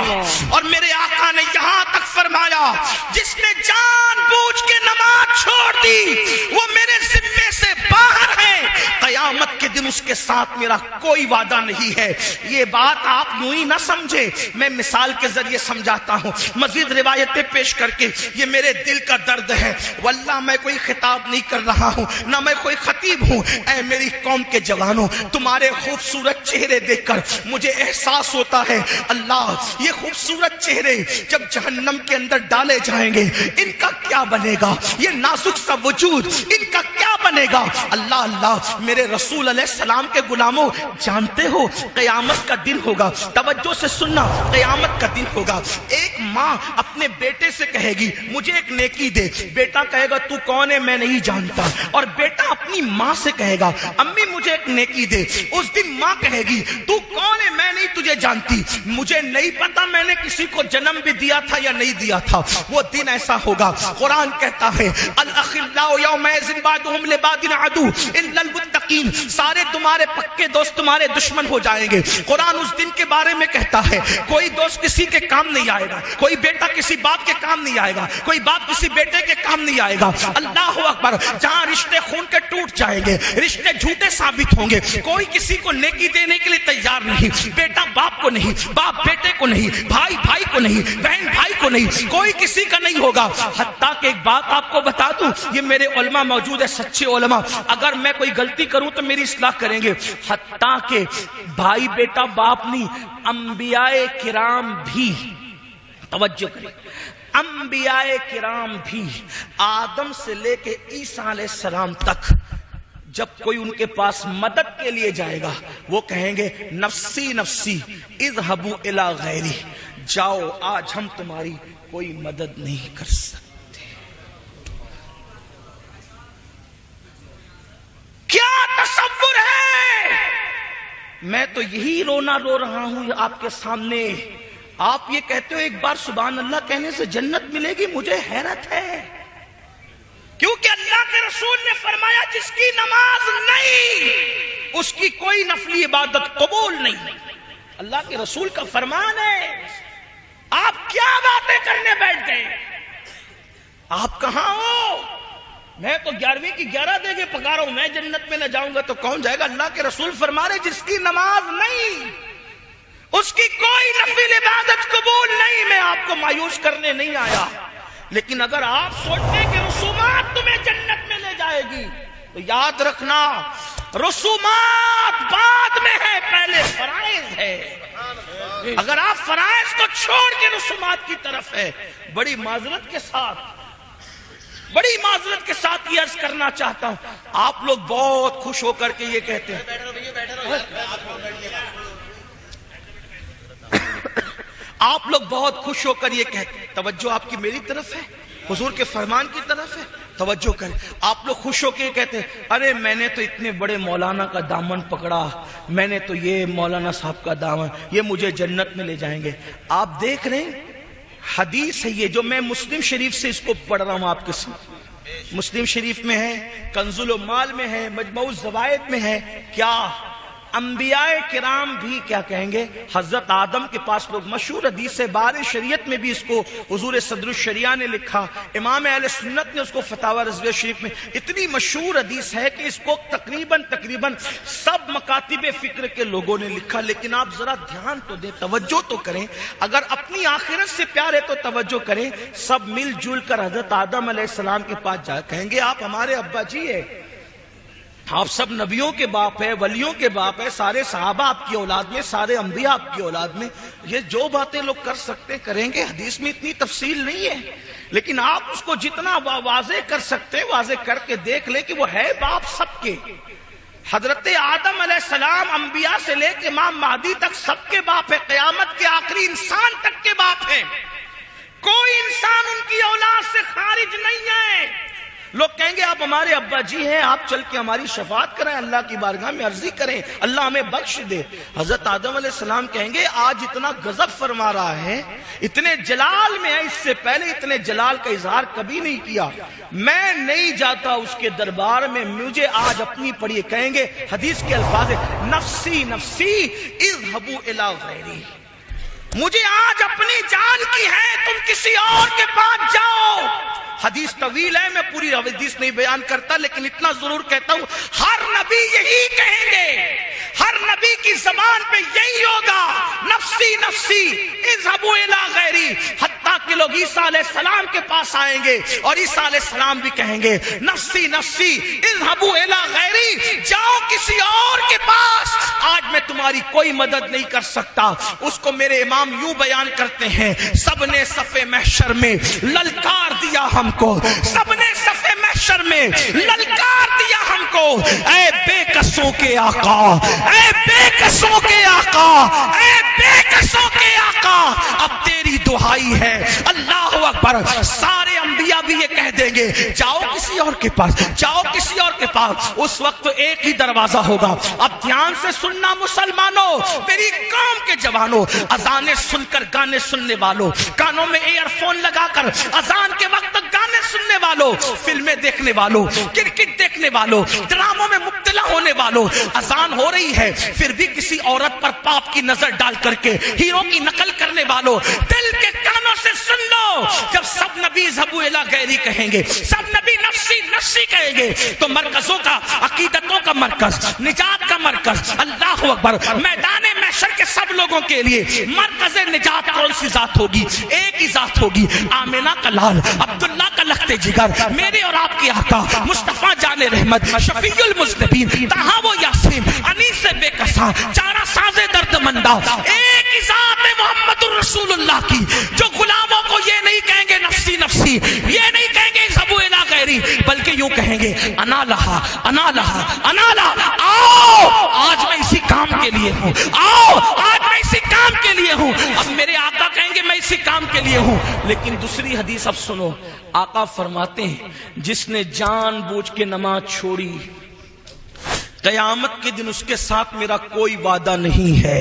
اور میرے آقا نے یہاں تک فرمایا جس نے جان بوجھ کے نماز چھوڑ دی وہ میرے ذمے سے باہر ہے، قیامت کے دن اس کے ساتھ میرا کوئی وعدہ نہیں ہے۔ یہ بات آپ یوں ہی نہ سمجھے، میں مثال کے ذریعے سمجھاتا ہوں، مزید روایتیں پیش کر کے، یہ میرے دل کا درد ہے، واللہ میں کوئی خطاب نہیں کر رہا ہوں، نہ میں کوئی خطیب ہوں۔ اے میری قوم کے جوانوں، تمہارے خوبصورت چہرے دیکھ کر مجھے احساس ہوتا ہے اللہ یہ خوبصورت چہرے جب جہنم کے اندر ڈالے جائیں گے ان کا کیا بنے گا، یہ نازک سا وجود ان کا کیا بنے گا۔ اللہ اللہ، میرے رسول علیہ السلام کے غلاموں، جانتے ہو قیامت کا دن ہوگا، توجہ سے سننا، قیامت کا دن ہوگا، ایک ماں اپنے بیٹے سے کہے گی مجھے ایک نیکی دے، بیٹا کہے گا تو کون ہے میں نہیں جانتا، اور بیٹا اپنی ماں سے کہے گا امی مجھے ایک نیکی دے، اس دن ماں کہے گی تو کون ہے میں نہیں تجھے جانتی، مجھے نہیں پتا میں نے کسی کو جنم بھی دیا تھا یا نہیں دیا تھا۔ وہ دن ایسا ہوگا، قرآن کہتا ہے الاخلاء یومئذ بعضهم لبعض عدو الا المتقین، سارے تمہارے پکے دوست تمہارے دشمن ہو جائیں گے۔ قرآن اس دن کے بارے میں کہتا ہے کوئی دوست کسی کے کام نہیں آئے گا، کوئی بیٹا کسی باپ کے کام نہیں آئے گا، کوئی باپ کسی بیٹے کے کام نہیں آئے گا۔ اللہ اکبر۔ جہاں رشتے خون کے ٹوٹ جائیں گے، رشتے جھوٹے ثابت ہوں گے، کوئی کسی کو نیکی دینے کے لیے تیار نہیں، بیٹا باپ کو نہیں، باپ بیٹے کو نہیں، بھائی بھائی کو نہیں، بہن بھائی کو نہیں، کوئی کسی کا نہیں ہوگا۔ حتیٰ کہ ایک بات آپ کو بتا دوں، یہ میرے علماء موجود ہے، سچے علماء، اگر میں کوئی غلطی کروں تو میری اصلاح کریں گے، حتیٰ کہ بھائی بیٹا باپ نہیں، انبیاء کرام بھی، توجہ کریں، انبیاء کرام بھی آدم سے لے کے عیسیٰ علیہ السلام تک جب کوئی ان کے پاس مدد کے لیے جائے گا وہ کہیں گے نفسی نفسی اذهبوا الی غیری، جاؤ آج ہم تمہاری کوئی مدد نہیں کر سکتے۔ کیا تصور ہے؟ میں تو یہی رونا رو رہا ہوں آپ کے سامنے، آپ یہ کہتے ہو ایک بار سبحان اللہ کہنے سے جنت ملے گی، مجھے حیرت ہے، کیونکہ اللہ کے رسول نے فرمایا جس کی نماز نہیں اس کی کوئی نفلی عبادت قبول نہیں۔ اللہ کے رسول کا فرمان ہے، آپ کیا باتیں کرنے بیٹھ گئے؟ آپ کہاں ہو؟ میں تو 11ویں کی 11 دے کے پکا رہا ہوں، میں جنت میں نہ جاؤں گا تو کون جائے گا؟ اللہ کے رسول فرما رہے جس کی نماز نہیں اس کی کوئی نفل عبادت قبول نہیں۔ میں آپ کو مایوس کرنے نہیں آیا، لیکن اگر آپ سوچتے کہ رسومات تمہیں جنت میں لے جائے گی تو یاد رکھنا رسومات بعد میں ہے، پہلے فرائض ہے۔ اگر آپ فرائض کو چھوڑ کے رسومات کی طرف ہے، بڑی معذرت کے ساتھ یہ عرض کرنا چاہتا ہوں، آپ لوگ بہت خوش ہو کر کے یہ کہتے ہیں، آپ لوگ بہت خوش ہو کر یہ کہتے ہیں، توجہ آپ کی میری طرف ہے، حضور کے فرمان کی طرف ہے، توجہ کریں۔ آپ لوگ خوش ہو کے یہ کہتے ہیں ارے میں نے تو اتنے بڑے مولانا کا دامن پکڑا، میں نے تو یہ مولانا صاحب کا دامن، یہ مجھے جنت میں لے جائیں گے۔ آپ دیکھ رہے ہیں حدیث ہے یہ جو میں مسلم شریف سے اس کو پڑھ رہا ہوں آپ کے ساتھ، مسلم شریف میں ہے، کنز المال میں ہے، مجموع الزوائد میں ہے۔ کیا انبیاء کرام بھی کیا کہیں گے؟ حضرت آدم کے پاس لوگ، مشہور حدیث ہے، بار شریعت میں بھی اس کو حضور صدر الشریعہ نے لکھا، امام اہل سنت نے اس کو فتاوی رضویہ شریف میں، اتنی مشہور حدیث ہے کہ اس کو تقریباً سب مکاتب فکر کے لوگوں نے لکھا۔ لیکن آپ ذرا دھیان تو دیں، توجہ تو کریں، اگر اپنی آخرت سے پیار ہے تو توجہ کریں۔ سب مل جل کر حضرت آدم علیہ السلام کے پاس جا کہیں گے آپ ہمارے ابا جی ہے، آپ سب نبیوں کے باپ ہیں، ولیوں کے باپ ہیں، سارے صحابہ آپ کی اولاد میں، سارے انبیاء آپ کی اولاد میں، یہ جو باتیں لوگ کر سکتے کریں گے، حدیث میں اتنی تفصیل نہیں ہے، لیکن آپ اس کو جتنا واضح کر سکتے ہیں واضح کر کے دیکھ لیں کہ وہ ہے باپ سب کے۔ حضرت آدم علیہ السلام انبیاء سے لے کے امام مہدی تک سب کے باپ ہے، قیامت کے آخری انسان تک کے باپ ہیں، کوئی انسان ان کی اولاد سے خارج نہیں ہے۔ لوگ کہیں گے آپ ہمارے ابا جی ہیں، آپ چل کے ہماری شفاعت کریں، اللہ کی بارگاہ میں عرضی کریں، اللہ ہمیں بخش دے۔ حضرت آدم علیہ السلام کہیں گے آج اتنا غضب فرما رہا ہے، اتنے جلال میں ہے، اس سے پہلے اتنے جلال کا اظہار کبھی نہیں کیا، میں نہیں جاتا اس کے دربار میں، مجھے آج اپنی پڑھیے، کہیں گے حدیث کے الفاظ نفسی نفسی اذهبوا الی غیری، مجھے آج اپنی جان کی ہے، تم کسی اور کے پاس جاؤ۔ حدیث طویل ہے، میں پوری حدیث نہیں بیان کرتا، لیکن اتنا ضرور کہتا ہوں ہر نبی یہی کہیں گے، ہر نبی کی زبان پہ یہی ہوگا، نفسی نفسی اذهبوا الی غیری، حتیٰ کہ لوگ عیسیٰ علیہ السلام کے پاس آئیں گے اور عیسیٰ علیہ السلام بھی کہیں گے نفسی نفسی اذهبوا الی غیری، جاؤ کسی اور کے پاس، آج میں تمہاری کوئی مدد نہیں کر سکتا۔ اس کو میرے امام یوں بیان کرتے ہیں، سب نے صف محشر میں للکار دیا ہم کو، سب نے صف محشر میں للکار دیا ہم کو، اے بے کسوں کے آقا، اے بے کسوں کے آقا، اے بے کسوں کے آقا، اب تیری دعائی ہے، اللہ اکبر۔ سارے انبیاء بھی یہ کہہ دیں گے جاؤ کسی اور کے پاس، جاؤ کسی اور کے پاس، اس وقت ایک ہی دروازہ ہوگا۔ اب دھیان سے سننا مسلمانوں، میری قوم کے جوانوں، اذانیں سن کر گانے سننے والوں، کانوں میں ایئر فون لگا کر اذان کے وقت گانے سننے والوں، فلمیں دیکھنے والوں، کرکٹ دیکھنے والوں، ڈراموں میں مبتلا ہونے والوں، اذان ہو رہی ہے پھر بھی کسی عورت پر پاپ کی نظر ڈال کر کے ہیرو کی نقل کرنے والوں، دل کے کانوں سے سن لو، جب سب نبی اذهبوا الی غیری کہیں گے، سب نبی نفسی نفسی کہیں گے، تو مرکزوں کا، عقیدتوں کا مرکز، نجات کا مرکز، اللہ اکبر، میدان محشر کے سب لوگوں کے لیے مرکز نجات کون سی ذات ہوگی؟ ایک ہی ذات ہوگی، آمنہ کا لال، عبداللہ کا لخت جگر، میرے اور آپ کے آقا مصطفیٰ جان رحمت، شفیع المذنبین، طٰہٰ و یاسین، انیس بے کساں، چارہ ساز درد مندہ، ایک ہی ذات ہے محمد الرسول اللہ کی، جو غلاموں کو یہ نہیں کہیں گے نفسی نفسی، یہ نہیں کہیں گے اذهبوا الی غیری، بلکہ یوں کہیں گے انا لہا انا لہا انا لہا، آؤ آج میں اسی کام کے لیے ہوں، آؤ آج میں اسی کام کے لیے ہوں۔ اب میرے آقا کہیں گے میں اسی کام کے لیے ہوں، لیکن دوسری حدیث اب سنو، آقا فرماتے ہیں جس نے جان بوجھ کے نماز چھوڑی، قیامت کے دن اس کے ساتھ میرا کوئی وعدہ نہیں ہے۔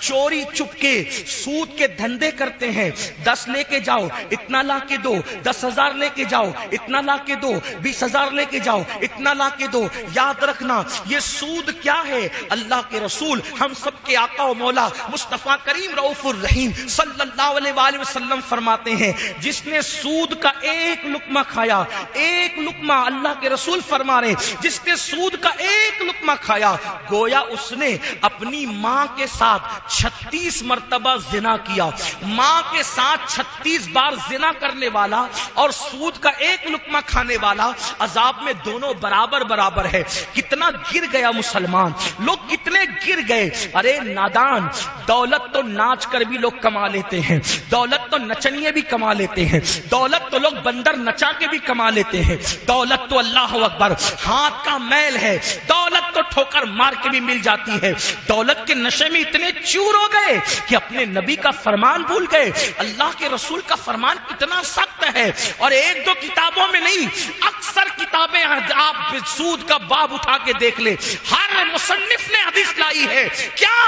چوری چپکے سود کے دھندے کرتے ہیں، 10 لے کے جاؤ اتنا لا کے دو، 10,000 لے کے جاؤ اتنا لا کے دو، 20,000 لے کے جاؤ اتنا لا کے دو، یاد رکھنا یہ سود کیا ہے؟ اللہ کے رسول ہم سب کے آقا و مولا مصطفیٰ کریم رؤوف الرحیم صلی اللہ علیہ وآلہ وسلم فرماتے ہیں جس نے سود کا ایک لقمہ کھایا، ایک لقمہ، اللہ کے رسول فرما رہے ہیں جس نے سود کا ایک لقمہ کھایا گویا اس نے اپنی ماں کے ساتھ 36 مرتبہ زنا کیا۔ ماں کے ساتھ 36 بار زنا کرنے والا اور سود کا ایک لقمہ کھانے والا عذاب میں دونوں برابر برابر ہے۔ کتنا گر گیا مسلمان، لوگ کتنے گر گئے۔ ارے نادان، دولت تو ناچ کر بھی لوگ کما لیتے ہیں، دولت تو نچنیے بھی کما لیتے ہیں، دولت تو لوگ بندر نچا کے بھی کما لیتے ہیں، دولت تو اللہ اکبر ہاتھ کا میل ہے، دولت تو ٹھوکر مار کے بھی مل جاتی ہے۔ دولت کے نشے میں اتنے چور ہو گئے کہ اپنے نبی کا فرمان بھول گئے۔ اللہ کے رسول کا فرمان کتنا سخت ہے، اور ایک دو کتابوں میں نہیں، اکثر کتابیں آپ سود کا باب اٹھا کے دیکھ لے، ہر مصنف نے حدیث لائی ہے کیا؟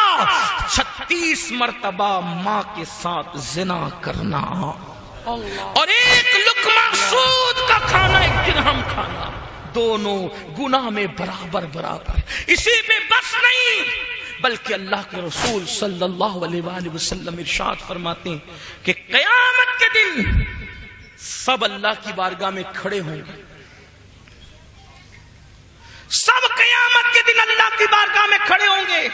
36 مرتبہ ماں کے ساتھ زنا کرنا اور ایک لقمہ سود کا کھانا، ایک درہم کھانا، دونوں گناہ میں برابر برابر۔ اسی پہ بس نہیں بلکہ اللہ کے رسول صلی اللہ علیہ وآلہ وسلم ارشاد فرماتے ہیں کہ قیامت کے دن سب اللہ کی بارگاہ میں کھڑے ہوں گے، سب قیامت کے دن اللہ کی بارگاہ میں کھڑے ہوں گے،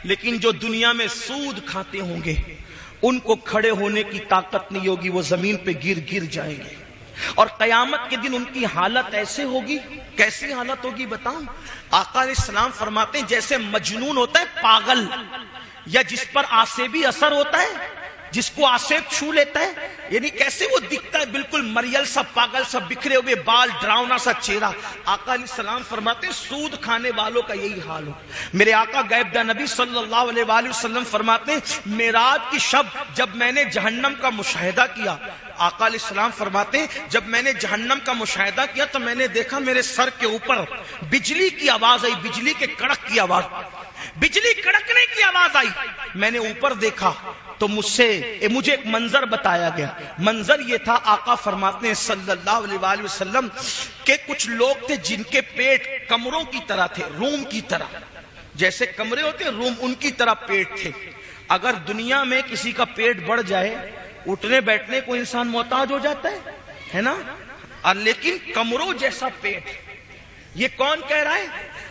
لیکن جو دنیا میں سود کھاتے ہوں گے ان کو کھڑے ہونے کی طاقت نہیں ہوگی، وہ زمین پہ گر گر جائیں گے، اور قیامت کے دن ان کی حالت ایسے ہوگی، کیسی حالت ہوگی بتاؤں؟ آقا علیہ السلام فرماتے ہیں جیسے مجنون ہوتا ہے پاگل، یا جس پر آسیبی اثر ہوتا ہے، جس کو آسیب چھو لیتا ہے، یعنی کیسے وہ دکھتا ہے، بالکل مریل سا، پاگل سا، بکھرے ہوئے بال، ڈراؤنا سا چہرہ۔ آقا علیہ السلام فرماتے ہیں سود کھانے والوں کا یہی حال ہو۔ میرے آقا غیب داں نبی صلی اللہ علیہ وآلہ وسلم فرماتے ہیں معراج کی شب جب میں نے جہنم کا مشاہدہ کیا، آقا علیہ السلام فرماتے ہیں جب میں نے جہنم کا مشاہدہ کیا تو میں نے دیکھا میرے سر کے اوپر بجلی کی آواز آئی، بجلی کے کڑک کی آواز، بجلی کڑکنے کی آواز آئی۔ میں نے اوپر دیکھا تو مجھے ایک منظر بتایا گیا۔ منظر یہ تھا، آقا فرماتے ہیں صلی اللہ علیہ وآلہ وسلم کہ کچھ لوگ تھے جن کے پیٹ کمروں کی طرح تھے، روم کی طرح، جیسے کمرے ہوتے ہیں روم، ان کی طرح پیٹ تھے۔ اگر دنیا میں کسی کا پیٹ بڑھ جائے، اٹھنے بیٹھنے کو انسان محتاج ہو جاتا ہے نا، اور لیکن کمروں جیسا پیٹ، یہ کون کہہ رہا ہے؟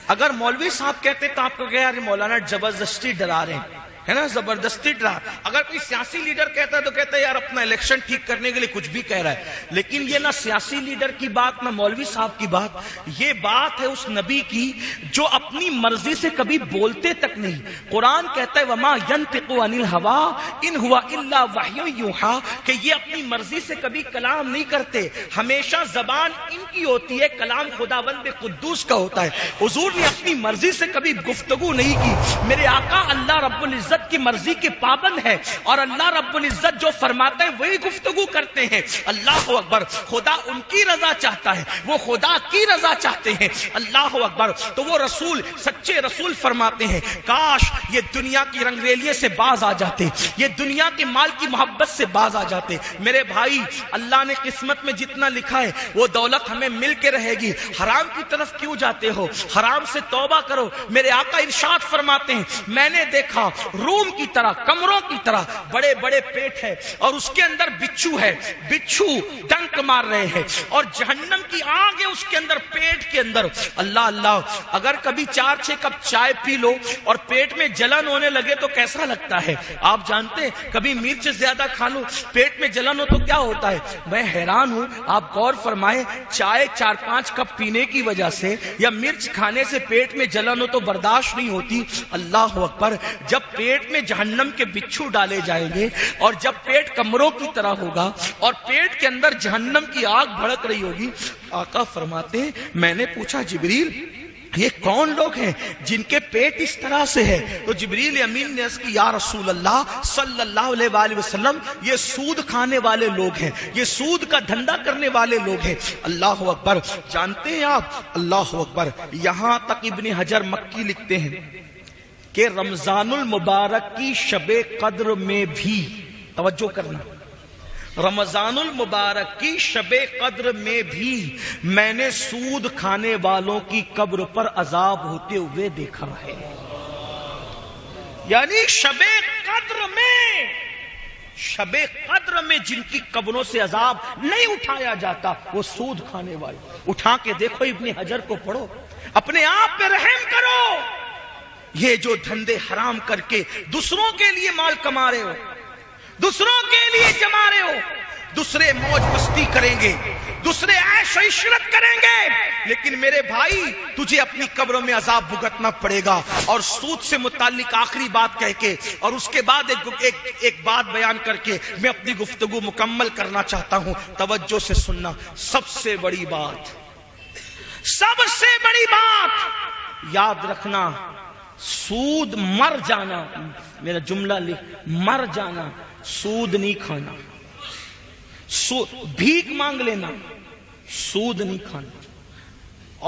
اگر مولوی صاحب کہتے تو آپ کو کہا یار مولانا زبردستی ڈرا رہے ہیں، ہے نا، زبردستی ڈرا۔ اگر کوئی سیاسی لیڈر کہتا ہے تو کہتا ہے یار اپنا الیکشن ٹھیک کرنے کے لیے کچھ بھی کہہ رہا ہے، لیکن یہ نہ سیاسی لیڈر کی بات نہ مولوی صاحب کی بات، یہ بات ہے اس نبی کی جو اپنی مرضی سے کبھی بولتے تک نہیں۔ قرآن کہتا ہے وما ينطق عن الهوى ان هو الا وحی یوحى، کہ یہ اپنی مرضی سے کبھی کلام نہیں کرتے، ہمیشہ زبان ان کی ہوتی ہے، کلام خداوند قدوس کا ہوتا ہے۔ حضور نے اپنی مرضی سے کبھی گفتگو نہیں کی۔ میرے آقا اللہ رب العزت کی مرضی کے پابند ہے، اور اللہ رب العزت جو فرماتا ہے وہی گفتگو کرتے ہیں۔ اللہ اکبر، خدا ان کی رضا چاہتا ہے، وہ خدا کی رضا چاہتے ہیں۔ اللہ اکبر، تو وہ رسول سچے رسول فرماتے ہیں کاش یہ دنیا کی رنگریلیے سے باز آ جاتے، یہ دنیا کے مال کی محبت سے باز آ جاتے۔ میرے بھائی، اللہ نے قسمت میں جتنا لکھا ہے وہ دولت ہمیں مل کے رہے گی، حرام کی طرف کیوں جاتے ہو؟ حرام سے توبہ کرو۔ میرے آقا ارشاد فرماتے ہیں میں نے دیکھا روم کی طرح، کمروں کی طرح بڑے بڑے پیٹ ہے، اور اس کے اندر بچھو ہے، بچھو ڈنک مار رہے ہیں، اور جہنم کی آگ ہے اس کے اندر، پیٹ کے اندر۔ اللہ اللہ، اگر کبھی 4-6 کپ چائے پی لو اور پیٹ میں جلن ہونے لگے تو کیسا لگتا ہے؟ آپ جانتے ہیں کبھی مرچ زیادہ کھا لو پیٹ میں جلن ہو تو کیا ہوتا ہے؟ میں حیران ہوں، آپ غور فرمائیں، چائے 4-5 کپ پینے کی وجہ سے یا مرچ کھانے سے پیٹ میں جلن ہو تو برداشت نہیں ہوتی۔ اللہ اکبر، جب پیٹ میں جہنم کے بچھو ڈالے جائیں گے، اور جب پیٹ کمروں کی طرح ہوگا اور پیٹ کے اندر جہنم کی آگ بھڑک رہی ہوگی، آقا فرماتے ہیں میں نے پوچھا جبریل یہ کون لوگ ہیں جن کے پیٹ اس طرح سے ہے؟ تو جبریل امین نے عرض کی یا رسول اللہ صلی اللہ علیہ وآلہ وسلم یہ سود کھانے والے لوگ ہیں، یہ سود کا دھندا کرنے والے لوگ ہیں۔ اللہ اکبر، جانتے ہیں آپ، اللہ اکبر، یہاں تک ابن حجر مکی لکھتے ہیں کہ رمضان المبارک کی شب قدر میں بھی، توجہ کرنا، رمضان المبارک کی شب قدر میں بھی میں نے سود کھانے والوں کی قبر پر عذاب ہوتے ہوئے دیکھا ہے. یعنی شب قدر میں جن کی قبروں سے عذاب نہیں اٹھایا جاتا وہ سود کھانے والے. اٹھا کے دیکھو ابن حجر کو پڑھو، اپنے آپ پہ رحم کرو. یہ جو دھندے حرام کر کے دوسروں کے لیے مال کما رہے ہو، دوسروں کے لیے جما رہے ہو، دوسرے موج مستی کریں گے، دوسرے عیش و عشرت کریں گے، لیکن میرے بھائی تجھے اپنی قبروں میں عذاب بھگتنا پڑے گا. اور سود سے متعلق آخری بات کہہ کے اور اس کے بعد ایک بات بیان کر کے میں اپنی گفتگو مکمل کرنا چاہتا ہوں. توجہ سے سننا. سب سے بڑی بات یاد رکھنا، سود مر جانا، میرا جملہ لکھ، مر جانا، سود نہیں کھانا. بھیک مانگ لینا، سود نہیں کھانا.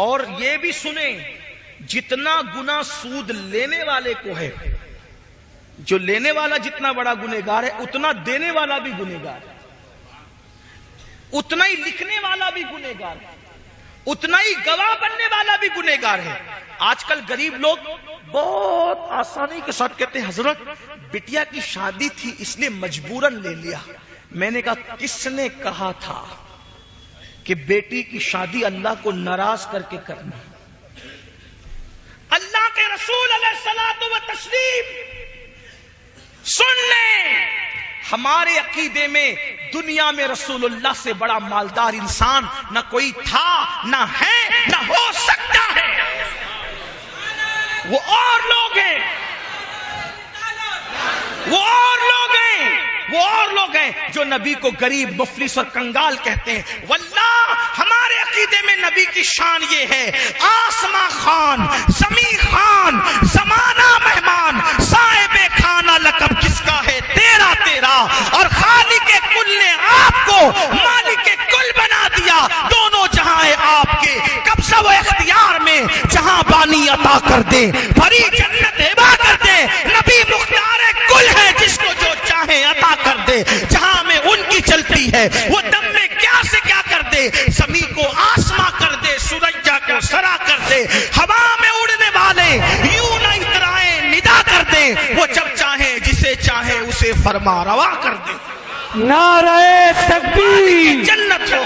اور یہ بھی سنیں، جتنا گناہ سود لینے والے کو ہے، جو لینے والا جتنا بڑا گنہگار ہے اتنا دینے والا بھی گنہگار ہے، اتنا ہی لکھنے والا بھی گنہگار ہے، اتنا ہی گواہ بننے والا بھی گنہگار ہے. آج کل غریب لوگ بہت آسانی کے ساتھ کہتے ہیں حضرت بٹیا کی شادی تھی اس لیے مجبوراً لے لیا. میں نے کہا کس نے کہا تھا کہ بیٹی کی شادی اللہ کو ناراض کر کے کرنا؟ اللہ کے رسول علیہ الصلوۃ والتسلیم سن لیں، ہمارے عقیدے میں دنیا میں رسول اللہ سے بڑا مالدار انسان نہ کوئی تھا، نہ ہے، نہ ہو سکتا ہے. وہ اور لوگ ہیں، وہ اور لوگ ہیں جو نبی کو غریب، مفلس اور کنگال کہتے ہیں. واللہ ہمارے عقیدے میں نبی کی شان یہ ہے، آسماں خان، زمین خان، زمانہ مہمان، صاحب کھانا لقب کس کا ہے؟ تیرا تیرا. اور خالق کل نے آپ کو مالک کل بنا دیا، دونوں جہاں ہے آپ کے، قبضہ و اختیار میں جہاں بانی عطا کر دے، بھری جنت ہبا کر دے. نبی مختار کل ہے جس کو جو چاہے عطا کر دے. جہاں میں ان کی چلتی ہے وہ دم میں کیا سے کیا کر دے، زمین کو آسماں کر دے، سورجا کو سرا کر دے. ہوا میں اڑنے والے یوں نہ اترائیں، ندا کر دے. وہ جب چاہے جسے چاہے اسے فرما روا کر دے. نعرہ تکبیر. جنت ہو،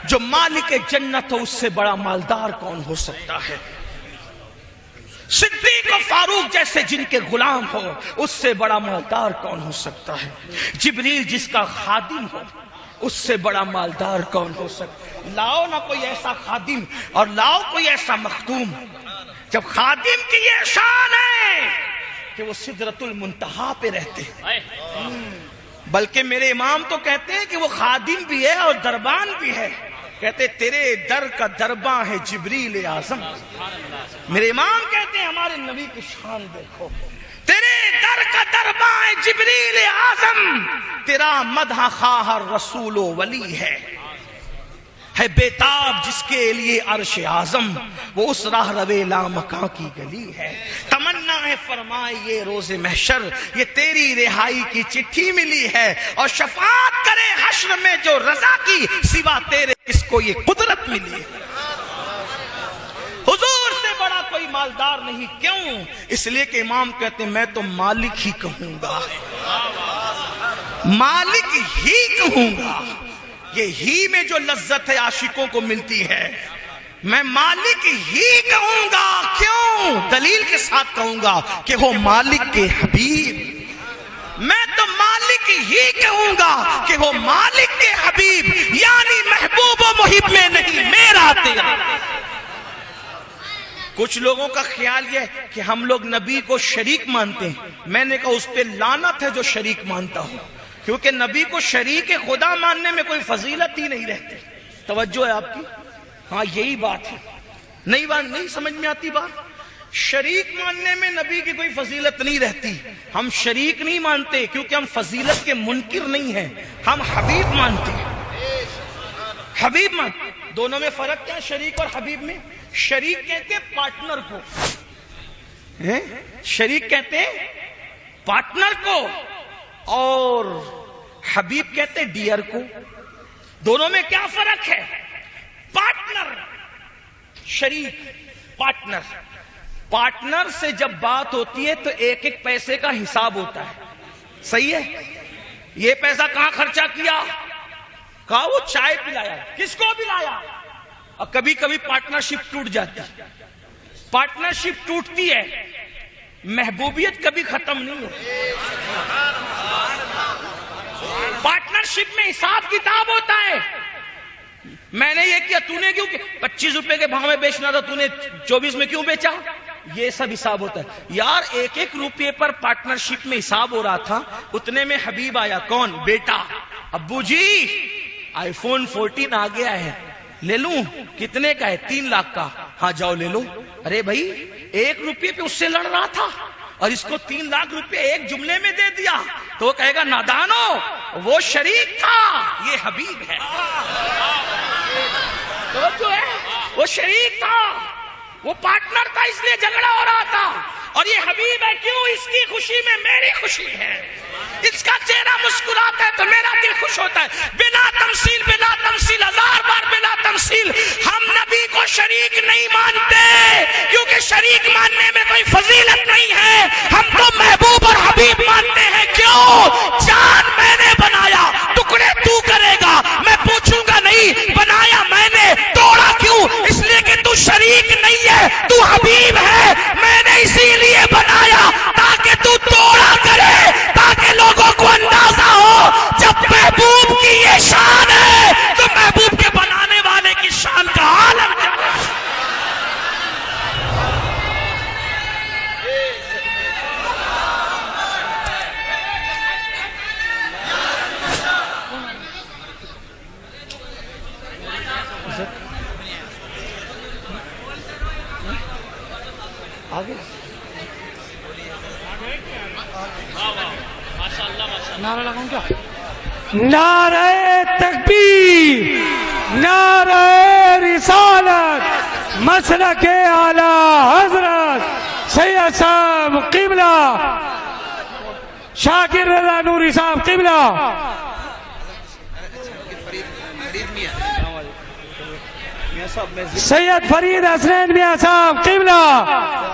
جو مالک جنت ہو، اس سے بڑا مالدار کون ہو سکتا ہے؟ صدیق و فاروق جیسے جن کے غلام ہو، اس سے بڑا مالدار کون ہو سکتا ہے؟ جبریل جس کا خادم ہو، اس سے بڑا مالدار کون ہو سکتا ہے؟ لاؤ نہ کوئی ایسا خادم اور لاؤ کوئی ایسا مخدوم. جب خادم کی یہ شان ہے کہ وہ سدرۃ المنتہا پہ رہتے ہیں، بلکہ میرے امام تو کہتے ہیں کہ وہ خادم بھی ہے اور دربان بھی ہے. کہتے تیرے در کا درباں ہے جبریل اعظم. میرے امام کہتے ہیں ہمارے نبی کی شان دیکھو، تیرے در کا درباں ہے جبریل اعظم. تیرا مدح خواہ رسول و ولی ہے بیتاب جس کے لیے عرش اعظم، وہ اس راہ روے لامکاں کی گلی ہے. تمنا ہے فرمائے یہ روز محشر، یہ تیری رہائی کی چٹھی ملی ہے. اور شفاعت کرے حشر میں جو رضا کی، سوا تیرے کس کو یہ قدرت ملی ہے. حضور سے بڑا کوئی مالدار نہیں. کیوں؟ اس لیے کہ امام کہتے ہیں میں تو مالک ہی کہوں گا، مالک ہی کہوں گا. یہ ہی میں جو لذت ہے عاشقوں کو ملتی ہے، میں مالک ہی کہوں گا. کیوں؟ دلیل کے ساتھ کہوں گا کہ وہ مالک کے حبیب. میں تو مالک ہی کہوں گا کہ وہ مالک کے حبیب، یعنی محبوب و محب میں نہیں، میرا تیرا. کچھ لوگوں کا خیال یہ کہ ہم لوگ نبی کو شریک مانتے ہیں. میں نے کہا اس پہ لعنت ہے جو شریک مانتا ہوں، کیونکہ نبی کو شریک خدا ماننے میں کوئی فضیلت ہی نہیں رہتی. توجہ ہے آپ کی؟ ہاں یہی بات ہے. نہیں سمجھ میں آتی بات؟ شریک ماننے میں نبی کی کوئی فضیلت نہیں رہتی. ہم شریک نہیں مانتے کیونکہ ہم فضیلت کے منکر نہیں ہیں، ہم حبیب مانتے ہیں. حبیب مانتے. دونوں میں فرق کیا ہے شریک اور حبیب میں؟ شریک کہتے پارٹنر کو، شریک کہتے ہیں پارٹنر کو اور حبیب کہتے ہیں ڈیئر کو. دونوں میں کیا فرق ہے؟ پارٹنر شریک پارٹنر. پارٹنر سے جب بات ہوتی ہے تو ایک ایک پیسے کا حساب ہوتا ہے. صحیح ہے؟ یہ پیسہ کہاں خرچہ کیا؟ کہا وہ چائے پلایا. کس کو پلایا؟ اور کبھی کبھی پارٹنرشپ ٹوٹ جاتی ہے. پارٹنرشپ ٹوٹتی ہے، محبوبیت کبھی ختم نہیں ہوتی. پارٹنرشپ میں حساب کتاب ہوتا ہے. میں نے یہ کیا، تو نے کیوں کیا؟ 25 روپے کے بھاؤ میں بیچنا تھا، تو نے 24 میں کیوں بیچا؟ یہ سب حساب ہوتا ہے. یار ایک ایک روپے پر پارٹنرشپ میں حساب ہو رہا تھا، اتنے میں حبیب آیا. کون؟ بیٹا. ابو جی آئی فون 14 آ گیا ہے، لے لوں؟ کتنے کا ہے؟ 3 لاکھ کا. ہاں جاؤ لے لو. ارے بھائی 1 روپے پہ اس سے لڑ رہا تھا اور اس کو 3 لاکھ روپے ایک جملے میں دے دیا تو وہ کہے گا نادانو، وہ شریک تھا، یہ حبیب ہے. تو جو ہے وہ شریک تھا، وہ پارٹنر تھا، اس لیے جھگڑا ہو رہا تھا. اور یہ حبیب ہے. کیوں؟ اس کی خوشی میں میری خوشی ہے. اس کا چہرہ مسکراتا ہے تو میرا دل خوش ہوتا ہے. بلا تمثیل، بلا تمثیل، 1000 بار بلا تمثیل. ہم نبی کو شریک نہیں مانتے کیونکہ شریک ماننے میں کوئی فضیلت نہیں ہے. ہم تو محبوب اور حبیب مانتے ہیں. کیوں؟ جان میں نے بنایا، ٹکڑے تو کرے گا. میں پوچھوں گا نہیں بنایا میں نے، توڑا کیوں؟ اس لیے کہ تو شریک نہیں ہے، تو حبیب ہے. میں نے اسی لیے بنایا تاکہ تو توڑا کرے، تاکہ لوگوں کو اندازہ ہو جب محبوب کی یہ شان ہے تو محبوب کے بنانے والے کی شان کا عالم کیا ہے. آگے نعرہ لگاؤں کیا؟ نعرہ تکبیر، نعرہ رسالت، مسلک اعلی حضرت سید صاحب قبلہ شاکر رضا نوری صاحب قبلہ. سید فرید حسنین میاں صاحب قبلہ.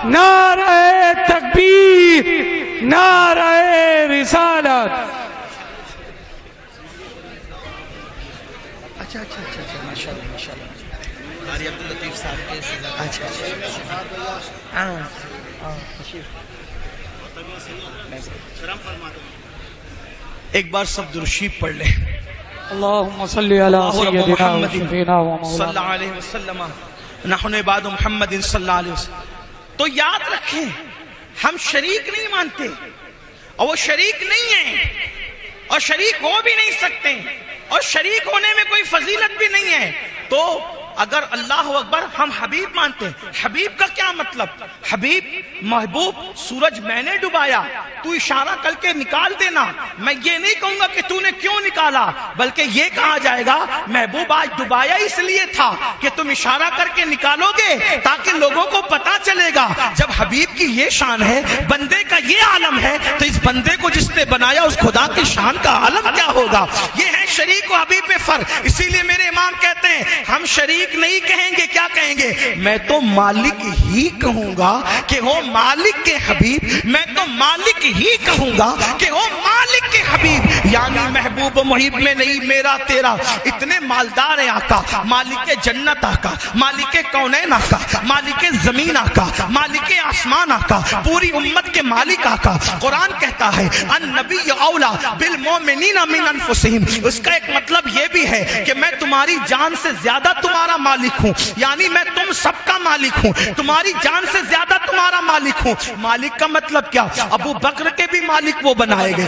نعرہ تکبیر، نعرہ رسالت. اچھا ماشاءاللہ ماشاءاللہ. قاری عبداللطیف صاحب کے اچھا ایک بار سب درشیب پڑھ لیں. اللہم صلی علی سیدنا محمد وشفینا صلی ومولانا. اللہ علیہ وسلم نحن عباد محمد صلی اللہ علیہ وسلم. تو یاد رکھیں ہم شریک نہیں مانتے اور وہ شریک نہیں ہیں اور شریک ہو بھی نہیں سکتے اور شریک ہونے میں کوئی فضیلت بھی نہیں ہے. تو اگر اللہ اکبر ہم حبیب مانتے ہیں. حبیب کا کیا مطلب؟ حبیب محبوب. سورج میں نے ڈبایا، تو اشارہ کر کے نکال دینا. میں یہ نہیں کہوں گا کہ تو نے کیوں نکالا، بلکہ یہ کہا جائے گا محبوب آج ڈبایا اس لیے تھا کہ تم اشارہ کر کے نکالو گے تاکہ لوگوں کو پتا چلے گا. جب حبیب کی یہ شان ہے، بندے کا یہ عالم ہے، تو اس بندے کو جس نے بنایا اس خدا کی شان کا عالم کیا ہوگا. یہ ہے شریک و حبیب میں فرق. اسی لیے میرے امام کہتے ہیں ہم شریک نہیں کہیں گے. کیا کہیں گے؟ میں تو مالک ہی کہوں گا کہ وہ مالک کے حبیب. میں تو مالک ہی کہوں گا کہ وہ مالک کے حبیب. یعنی محبوب و محب میں نہیں میرا تیرا. اتنے مالدار ہیں آقا، مالک جنت آقا، مالک کونین آقا، مالک زمین آقا، مالک آسمان آقا، پوری امت کے مالک آقا. قرآن کہتا ہے النبی اولا بالمؤمنین من انفسہم. اس کا ایک مطلب یہ بھی ہے کہ میں تمہاری جان سے زیادہ تمہارا مالک ہوں. یعنی میں تم سب کا مالک ہوں، تمہاری جان سے زیادہ تمہارا مالک ہوں. مالک کا مطلب کیا؟ ابو بکر کے بھی مالک وہ بنائے گئے،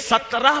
17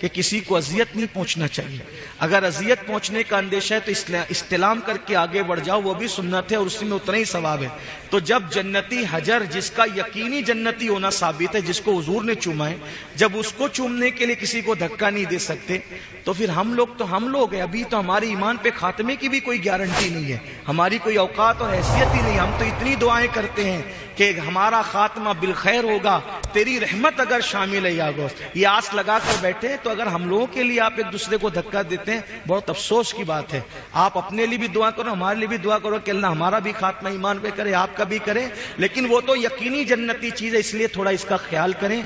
کہ کسی کو اذیت نہیں پہنچنا چاہیے. اگر اذیت پہنچنے کا اندیشہ ہے تو استلام کر کے آگے بڑھ جاؤ, وہ بھی سنت ہے اور اسی میں اتنا ہی ثواب ہے. تو جب جنتی حجر جس کا یقینی جنتی ہونا ثابت ہے, جس کو حضور نے چوما ہے, جب اس کو چومنے کے لیے کسی کو دھکا نہیں دے سکتے تو پھر ہم لوگ ہیں. ابھی تو ہمارے ایمان پہ خاتمے کی بھی کوئی گارنٹی نہیں ہے, ہماری کوئی اوقات اور حیثیت ہی نہیں. ہم تو اتنی دعائیں کرتے ہیں کہ ہمارا خاتمہ بالخیر ہوگا, تیری رحمت اگر شامل ہے یا گوشت, یہ آس لگا کر بیٹھے. تو اگر ہم لوگوں کے لیے آپ ایک دوسرے کو دھکا دیتے ہیں, بہت افسوس کی بات ہے. آپ اپنے لیے بھی دعا کرو, ہمارے لیے بھی دعا کرو کہ اللہ ہمارا بھی خاتمہ ایمان پہ کرے, آپ کا بھی کرے. لیکن وہ تو یقینی جنتی چیز ہے, اس لیے تھوڑا اس کا خیال کریں.